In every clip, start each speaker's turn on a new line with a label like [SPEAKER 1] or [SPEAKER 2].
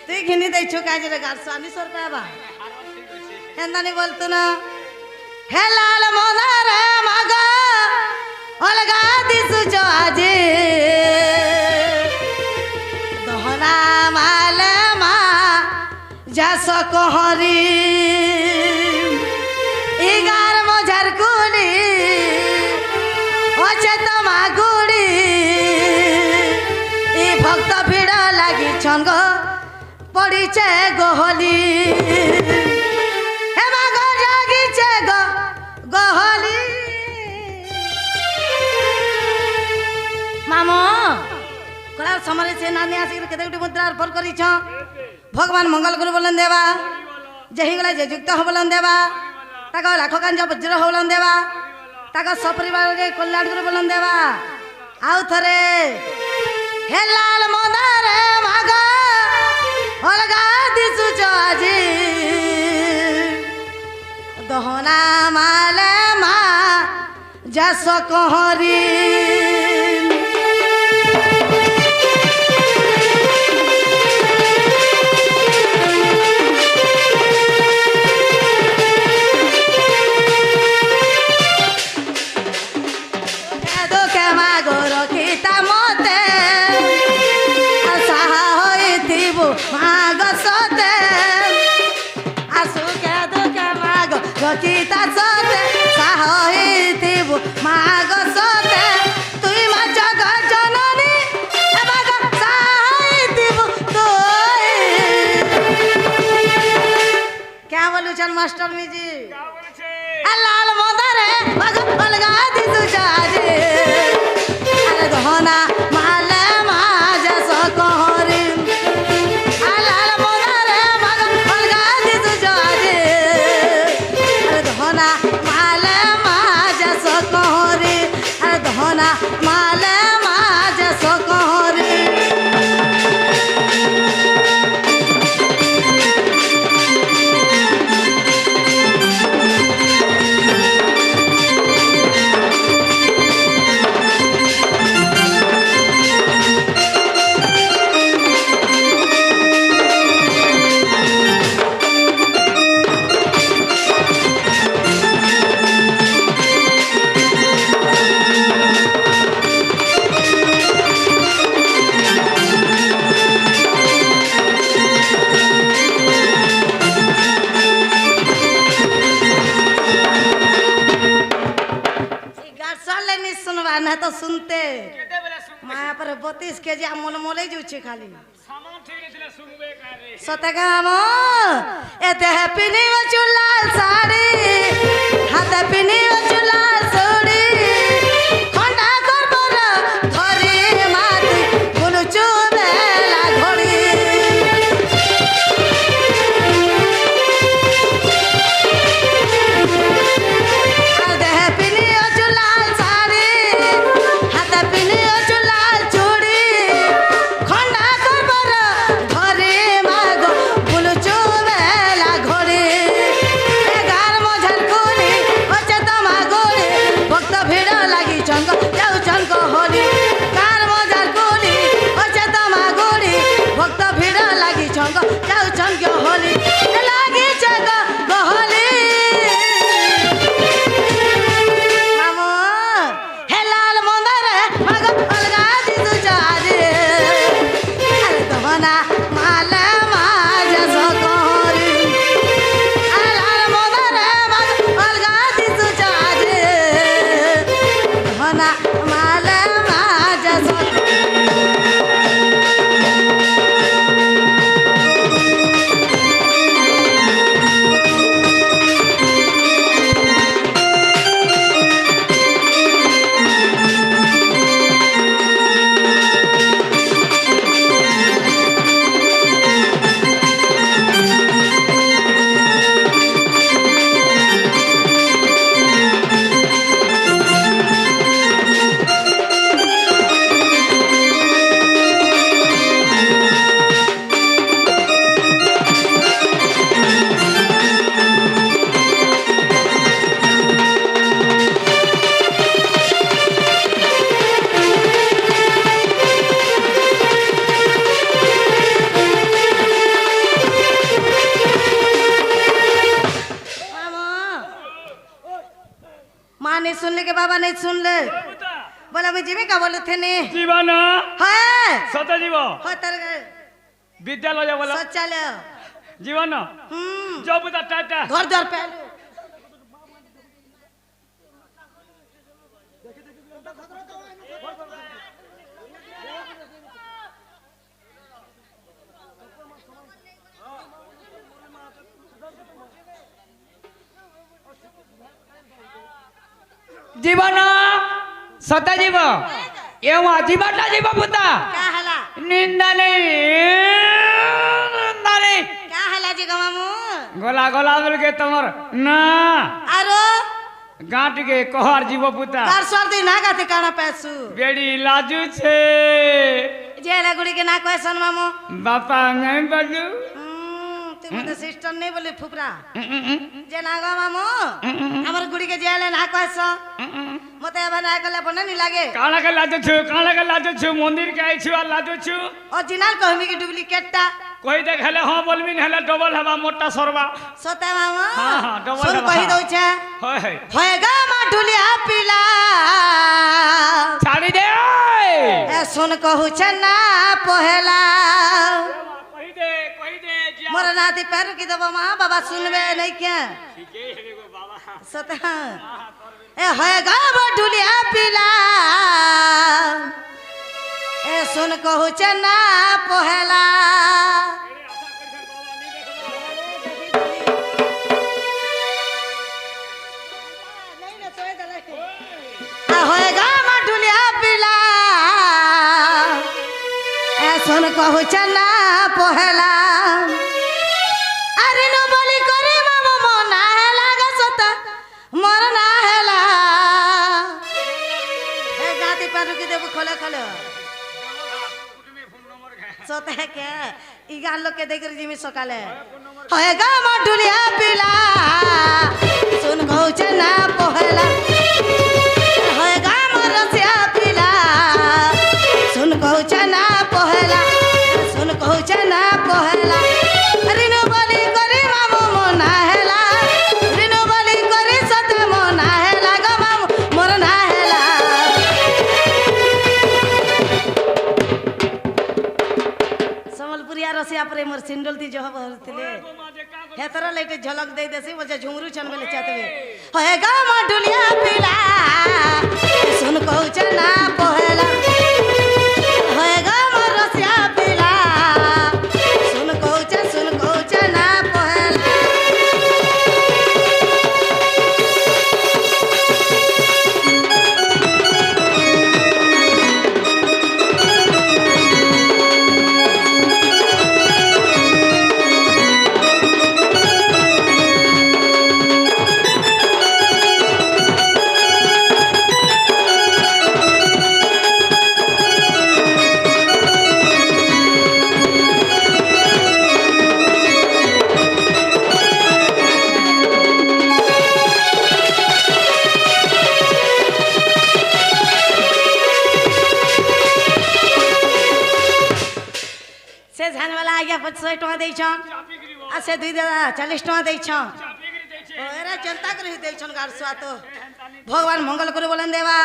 [SPEAKER 1] তুই ঘিনি দেইছো কাজ রে গারছো আনি সর পাবা হেন্দানি বলতো না হে লাল মনারে মাগা অলগা দিছু আজি দহনা মালে মা যাস কহরি ইগার মজার কুলি অচে তোমা গুড়ি ই ভক্ত ভিড় লাগি ছঙ্গ পড়িছে গহলি হে মাগ জাগিছে গহলি মামো কলার সময় সে নানি আসি কেতে গুটি মুদ্রা অর্পণ করিছ ভগবান মঙ্গল গুরু বলেন দেবা যে হিগলা যে যুক্ত হবলেন দেবা তাকে লাখ কাঞ্জ বজ্র হবলেন দেবা তাকে সপরিবার কল্যাণ গুরু বলেন দেবা আউ থরে হে লাল মনারে মাগা অলগা দিছুছ আজি দহনা মালে মা যাস কহরি রচিতা সতে সাহিতিবু মাগ সতে তুই মা জগৎ জননী এবাগ সাহিতিবু তুই क्या बोलू चल मास्टर जी लाल मोदरे मग अलगा दिसु जाजे अरे धोना माले माजा सकहरी लाल मोदरे मग अलगा दिसु जाजे धना माले माजा सकहरी अरे धना माले माजा सकहरी तो सुनते माया पर 32 केजी मोल मोले जुछे खाली सतगाम एते पिनी चुलाल साड़ी हाथ पिनी चुलाल सोड़ी खंडा करबर धरी माती बुलुचु बेला घोड़ी देह पिनी चुलाल साड़ी हाथ पिनी चुलाल चूड़ी खंडा करबर धरी माग बुलुचु बेला घोड़ी गार मझार कुली अचे तमा गोड़ी भक्त भिड़ लगी चंग जाऊ चंग होली गार मझार कुली अचे तमा गोड़ी भक्त भिड़ लगी चंग जाऊ चंग होली लगी चंग गहली मामो हे लाल मंदरे मग अलगा दिसु जाजे अरे दहना माले माजा सकहरी अरे लाल मंदरे मग अलगा दिसु जाजे दहना माले माजा सुनने के बाबा नहीं सुन ले बोला मैं जीवी का बोले थे ने
[SPEAKER 2] जीवन
[SPEAKER 1] है
[SPEAKER 2] सत जीव
[SPEAKER 1] हो तर
[SPEAKER 2] विद्यालय बोला
[SPEAKER 1] शौचालय
[SPEAKER 2] जीवन जो बुता टाटा
[SPEAKER 1] घर द्वार पहले
[SPEAKER 2] जीवन सत जीव एवं जीवन जीव पुता
[SPEAKER 1] क्या हला
[SPEAKER 2] निंदा नहीं
[SPEAKER 1] क्या हला जी गमामू
[SPEAKER 2] गला गला बोल के तमर ना
[SPEAKER 1] आरो
[SPEAKER 2] गांठ के कहर जीव पुता
[SPEAKER 1] कार सर्दी ना गाते काना पैसु
[SPEAKER 2] बेड़ी लाजू छे
[SPEAKER 1] जेला गुड़ी के ना क्वेश्चन मामू
[SPEAKER 2] बापा नहीं बजू
[SPEAKER 1] तुम तो सिस्टर नहीं बोले फुपरा जे ना गा मामू हमर गुड़ी के जेला ना क्वेश्चन मते अब ना कले पने नहीं लागे
[SPEAKER 2] काला के लाजू छु मंदिर के आई छु आ लाजू छु
[SPEAKER 1] ओरिजिनल कहमी की डुप्लीकेट ता
[SPEAKER 2] कोई देख हेले हां बोलबी हेले डबल हवा मोटा सरवा
[SPEAKER 1] सोते मामू
[SPEAKER 2] हां डबल
[SPEAKER 1] सुन कहि दउ छे
[SPEAKER 2] होय
[SPEAKER 1] होएगा मा ढुलिया पिला
[SPEAKER 2] छाड़ी दे
[SPEAKER 1] ए सुन कहू छे ना पहला
[SPEAKER 2] कहि दे
[SPEAKER 1] मोर नाती पैर की दबा मां बाबा सुनबे नहीं क्या
[SPEAKER 2] ठीक है एगो बाबा
[SPEAKER 1] सोते ए होएगा मा ढुलिया पिला ए सुन कहू छे ना पहला होएगा मा ढुलिया पिला ए सुन कहू छे ना पहला अरे नो बोली करे मामो मना हेला ग सता मोर ना हेला ए गाती पर रुकी देबो खोले खोले सोते है क्या ई गान लोग के देख रही जिमी सकाले होएगा मा ढुलिया पिला सुन कहू छे ना पहला होएगा मा रसिया पिला सुन कहू छे ना पहला सुन कहू छे ना पहला रिनु बोली करे मामो मना हेला रिनु बोली करे सते मना हेला ग मामो मोर ना हेला समलपुरिया रसिया पर मोर सिंडल दी जो भरतिले हेतरा लेटे झलक दे देसी बजे झुमरू छन बेले चातवे होएगा मा ढुलिया पिला सुन कहू छे ना पहला होएगा मा रसिया पिला सुन कहू छे ना पहला से झान वाला आज्ञा 50 टका दै छन आ से 40 टका दै छन ओरा जनता कर दै छन गार स्वात भगवान मंगल करे बोलन देवा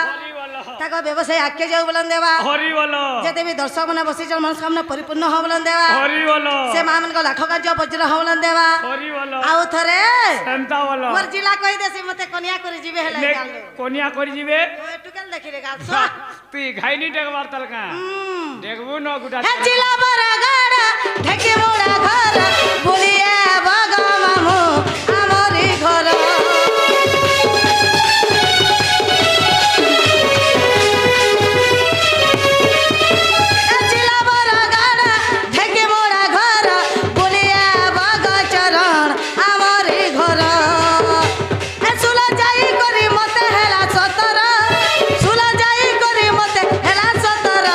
[SPEAKER 1] ताको व्यवसाय आके जाऊ बोलन देवा
[SPEAKER 2] हरि बोलो
[SPEAKER 1] जेते भी दर्शक मने बसी जन मनस्कामना परिपूर्ण हो बोलन देवा
[SPEAKER 2] हरि बोलो
[SPEAKER 1] से मामन को लाखो का जो वज्र हो बोलन देवा
[SPEAKER 2] हरि बोलो
[SPEAKER 1] आउ थरे
[SPEAKER 2] सेंता बोलो
[SPEAKER 1] मोर जिला कहि देसी मते कन्या करे जिवे हेला गालो
[SPEAKER 2] कोनिया करि जिवे
[SPEAKER 1] ओए टुकल देखि रे गाल सो
[SPEAKER 2] तू घाइनी देखबार तलका देखबो न गुडा
[SPEAKER 1] हे जिला बरा गाड़ा ढेके मोड़ा घर बोलिए बगा मामू हमरी घर हे जिला बरा गाड़ा ढेके मोड़ा घर बोलिए बगा चरण हमरी घर हे सुला जाई करी मते हेला सतर सुला जाई करी मते हेला सतर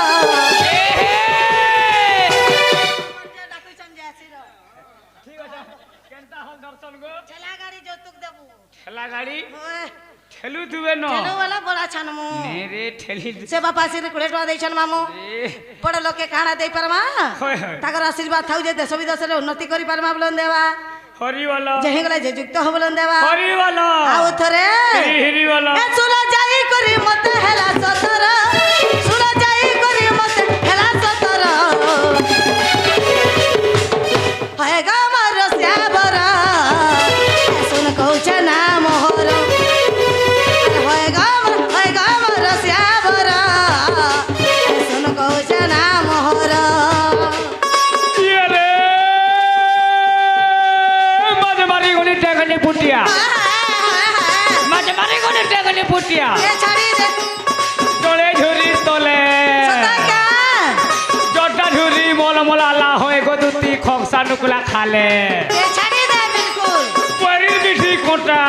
[SPEAKER 1] ठेला गाड़ी जोतुक देबू
[SPEAKER 2] ठेला गाड़ी
[SPEAKER 1] ओए
[SPEAKER 2] ठेलू तुवे न
[SPEAKER 1] ठेलो वाला बोला छन मु
[SPEAKER 2] मेरे ठेली
[SPEAKER 1] से बापा सिर 20 टका दै छन मामू बड़ लोग के खाना दे परमा
[SPEAKER 2] होय होय
[SPEAKER 1] ताकर आशीर्वाद थाउ जे देश विदेश रे उन्नति करी परमा बोलन देवा
[SPEAKER 2] হরিবল
[SPEAKER 1] যেহিগলে যে যুক্ত হবলন দেবা
[SPEAKER 2] হরিবল
[SPEAKER 1] ଆଉ ଥରେ
[SPEAKER 2] হরিবল
[SPEAKER 1] ଏ ସୁର ଯାଇ କରି ମତେ ହେଲା ସତର ସୁର ଯାଇ କରି ମତେ ହେଲା ସତର ହଏ ଗାମର ଶ୍ୟାବର ଏ ସୁନ କହୁଛ ନା ମୋହର ହଏ ଗାମର ଶ୍ୟାବର ଏ ସୁନ କହୁଛ ନା ମୋହର
[SPEAKER 2] রে মাঝে মারি গলি টেকনি পুটিয়া মাঝে মারি গলি টেকনি পুটিয়া
[SPEAKER 1] ଏ ଛାଡ଼ି ଦେ
[SPEAKER 2] জলে ঝুরি তলে
[SPEAKER 1] ସତ କା
[SPEAKER 2] জটা ঝুরি মলমলালা হয়ে গদুতি খকসা নুকুলা খালে
[SPEAKER 1] ଏ ଛାଡ଼ି দে ବିଲକୁଲ
[SPEAKER 2] পরির বিঠি কোটা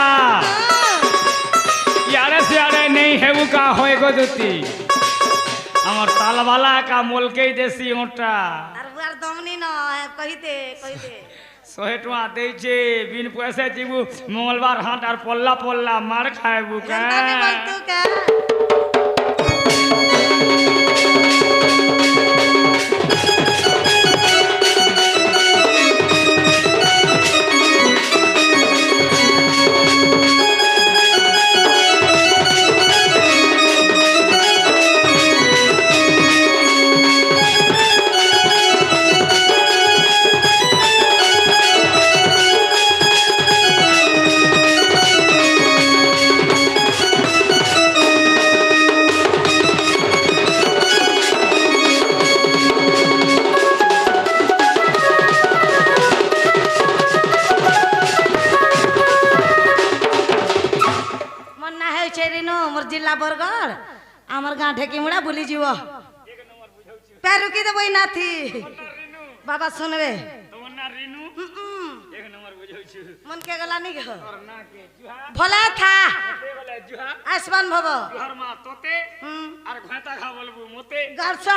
[SPEAKER 2] ইয়ারে সিয়ারে নেই হেবু কা হয়ে গদুতি আমার তালবালা কা মোলকেই দেশি ওটা
[SPEAKER 1] আর বুয়ার দমনি ন কহিতে কহিতে
[SPEAKER 2] 100 টাকা দেইছে বিন পয়সা জিবু মঙ্গলবার হাট আর পল্লা পল্লা মার খাইবু কা
[SPEAKER 1] জানতানি বলতু কা মোর না হেউছে রিনু মোর জিল্লা বরগড় আমার গাঁ ঢেকিমুড়া ভুলি যাব পে রুকি দেবই নাথি বাবা শুনবে
[SPEAKER 2] তোমার না রিনু এক নম্বর বুঝাইছি
[SPEAKER 1] মন কে গলা নি গো
[SPEAKER 2] তোর না কে জুহা
[SPEAKER 1] ভোলা থা
[SPEAKER 2] তে বলে জুহা
[SPEAKER 1] আসমান ভব
[SPEAKER 2] জুহার মা তোতে আর ঘাটা খা বলবু মতে
[SPEAKER 1] গারছ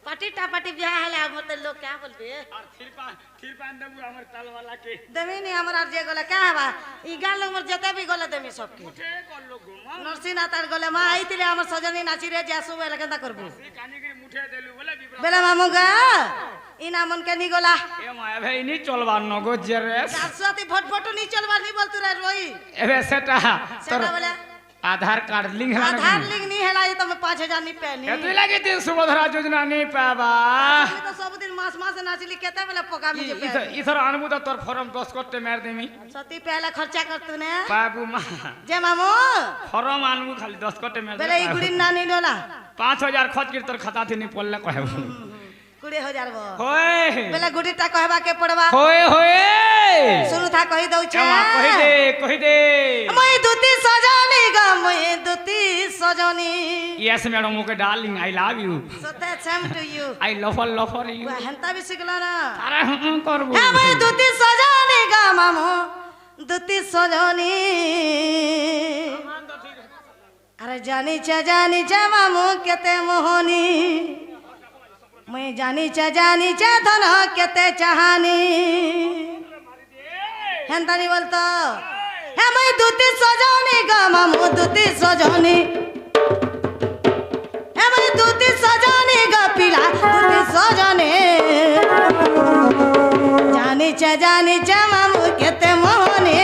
[SPEAKER 1] পাটি টাপাটি বিয়া হলে মতে লোক क्या बोलबे
[SPEAKER 2] আর থিরপান দেবু আমার তালবালা কে
[SPEAKER 1] দেমি নি আমার আর যে গলা কা হবা ই গাঁ লোক মোর যেতে भी গলা দেমি সবকে
[SPEAKER 2] উঠে করলো ঘুমা
[SPEAKER 1] নরসিংনাথ আর গলে মা আইতিলে আমার সজনী নাচি রে যাসু বেলা কেনতা করবু
[SPEAKER 2] সে কানিগিরি মুঠে দেলু বলে বিপ্রা
[SPEAKER 1] বেলা মামু গা ইনা মন কে নি গলা
[SPEAKER 2] এ মায়া ভাই নি চলবার নগদ যে রে
[SPEAKER 1] চারশোতে ফটফটু নি চলবার নি বলতু রে রই
[SPEAKER 2] এবে সেটা তোর
[SPEAKER 1] সেটা বলে
[SPEAKER 2] আধার কার্ড লিঙ্ক হলা
[SPEAKER 1] आधार लिंक नहीं है ये तो मैं 5000 नहीं पैनी
[SPEAKER 2] এত লাগে তে সুভদ্রা যোজনা নি পাবা
[SPEAKER 1] मैं तो सब दिन मास मास नाचली केते बेला पका मुझे पैनी
[SPEAKER 2] ইথর আনবু তো তোর ফর্ম 10 করতে মার দেমি
[SPEAKER 1] सती पहला खर्चा कर तू ने
[SPEAKER 2] বাবু মা
[SPEAKER 1] जे मामू
[SPEAKER 2] ফর্ম আনবু খালি 10 করতে মার
[SPEAKER 1] बेला ई गुड़ी नानी डोला
[SPEAKER 2] 5000 খরচ করে তোর খাতা থেকে পড়লে কহেবু
[SPEAKER 1] 20000 गो
[SPEAKER 2] होय
[SPEAKER 1] बेला गुड़ी टा कहबा के पड़बा
[SPEAKER 2] होय होय
[SPEAKER 1] सुनु था कहि दउ छे
[SPEAKER 2] क्षमा कहि दे
[SPEAKER 1] मैं दुती सजनी ग मैं दुती सजनी
[SPEAKER 2] yes madam okay darling I love you
[SPEAKER 1] सते same to you
[SPEAKER 2] I love you
[SPEAKER 1] वा हंता भी सिखला ना
[SPEAKER 2] अरे हम करबो
[SPEAKER 1] हे मैं दुती सजनी ग मामू दुती सजनी अरे जानी छे मामू केते मोहनी मैं जानी छे धन केते चाहानी हेंता नहीं बोलतो हे मैं दुती सजनी ग मामू दुती सजनी हे मैं दुती सजनी ग पिला दुती सजनी जानी छे मामू केते मोहनी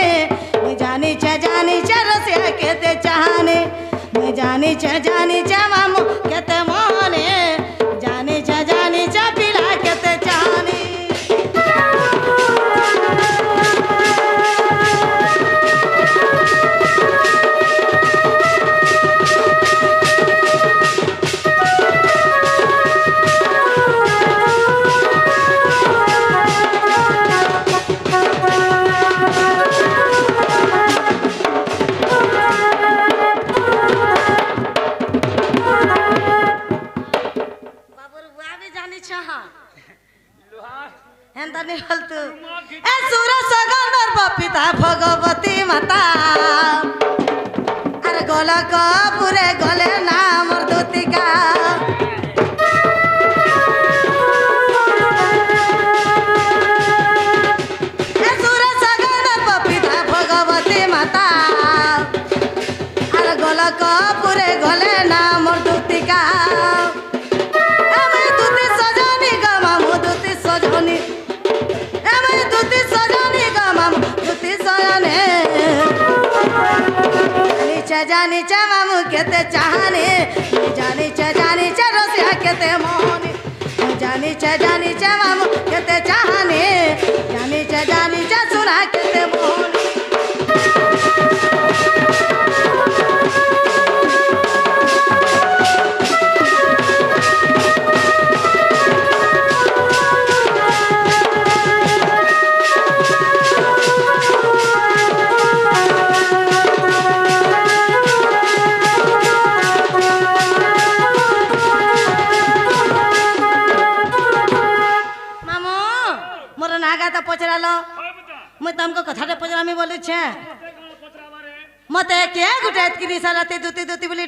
[SPEAKER 1] मैं जानी छे रसिया केते चाहानी मैं जानी छे मामू केते मोहनी जानी छे पिला केते चाहानी हेंता नहीं बोलतु ए सुर सगंदर बपिता भगवती माता अरे गोला को पूरे गले नाम दुतिका ए सुर सगंदर बपिता भगवती माता अरे गोला को पूरे गले नाम दुतिका दुती सजनी ग मामू दुती सजनी दुती सजनी জানিছে মামু কেতে চাহানে জানিছে রসিয়া কেতে মনে জানিছে মামু কেতে চাহানে জানিছে সোনা কেতে মনে पचरालो मुई तुमको कथाटे पचरामी बोली छे मते के गुटे किरी सालाते दुती दुती बोली